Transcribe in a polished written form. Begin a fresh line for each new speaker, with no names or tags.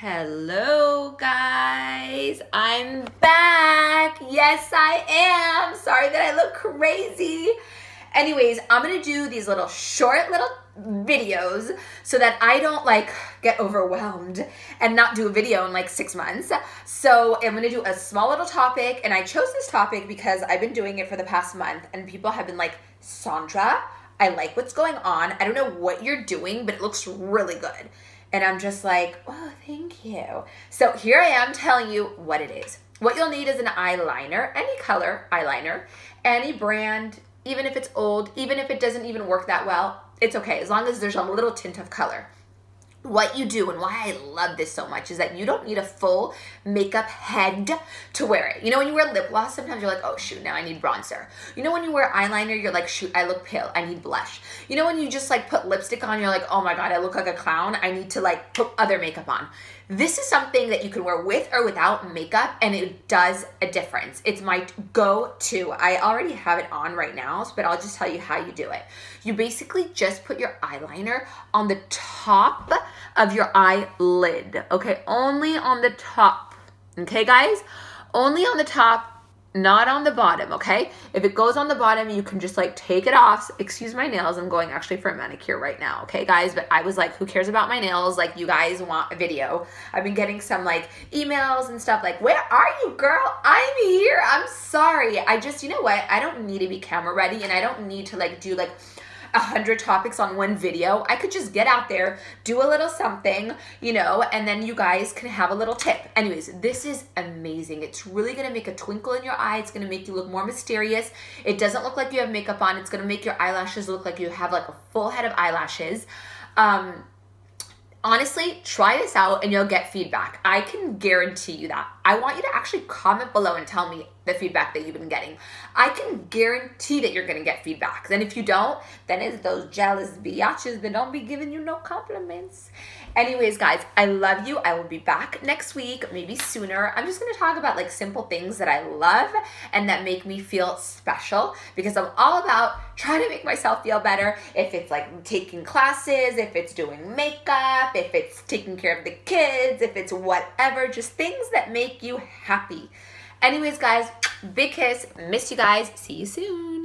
Hello guys, I'm back. Yes, I am. Sorry that I look crazy. Anyways, I'm gonna do these short little videos so that I don't get overwhelmed and not do a video in 6 months. So I'm gonna do a small little topic, and I chose this topic because I've been doing it for the past month and people have been like, Sandra, I like what's going on. I don't know what you're doing, but it looks really good. And I'm just like, oh, thank you. So here I am telling you what it is. What you'll need is an eyeliner, any color eyeliner, any brand, even if it's old, even if it doesn't even work that well, it's okay, as long as there's a little tint of color. What you do, and why I love this so much, is that you don't need a full makeup head to wear it. You know, when you wear lip gloss, sometimes you're like, oh shoot, now I need bronzer. You know, when you wear eyeliner, you're like, shoot, I look pale, I need blush. You know, when you just put lipstick on, you're like, oh my God, I look like a clown, I need to put other makeup on. This is something that you can wear with or without makeup, and it does a difference. It's my go-to. I already have it on right now, but I'll just tell you how you do it. You basically just put your eyeliner on the top of your eyelid, okay? Only on the top, okay, guys? Only on the top, not on the bottom, okay? If it goes on the bottom, you can just take it off. Excuse my nails, I'm going actually for a manicure right now, okay, guys? But I was like, who cares about my nails? You guys want a video. I've been getting some emails and stuff where are you, girl? I'm here. I'm sorry. I just, you know what? I don't need to be camera ready, and I don't need to do 100 topics on one video. I could just get out there, do a little something, you know, and then you guys can have a little tip. Anyways, this is amazing. It's really gonna make a twinkle in your eye. It's gonna make you look more mysterious. It doesn't look like you have makeup on. It's gonna make your eyelashes look like you have a full head of eyelashes. Honestly, try this out and you'll get feedback. I can guarantee you that. I want you to actually comment below and tell me the feedback that you've been getting. I can guarantee that you're gonna get feedback. Then if you don't, then it's those jealous biatches that don't be giving you no compliments. Anyways, guys, I love you. I will be back next week, maybe sooner. I'm just gonna talk about simple things that I love and that make me feel special, because I'm all about trying to make myself feel better. If it's taking classes, if it's doing makeup, if it's taking care of the kids, if it's whatever, just things that make you happy. Anyways, guys, big kiss. Miss you guys. See you soon.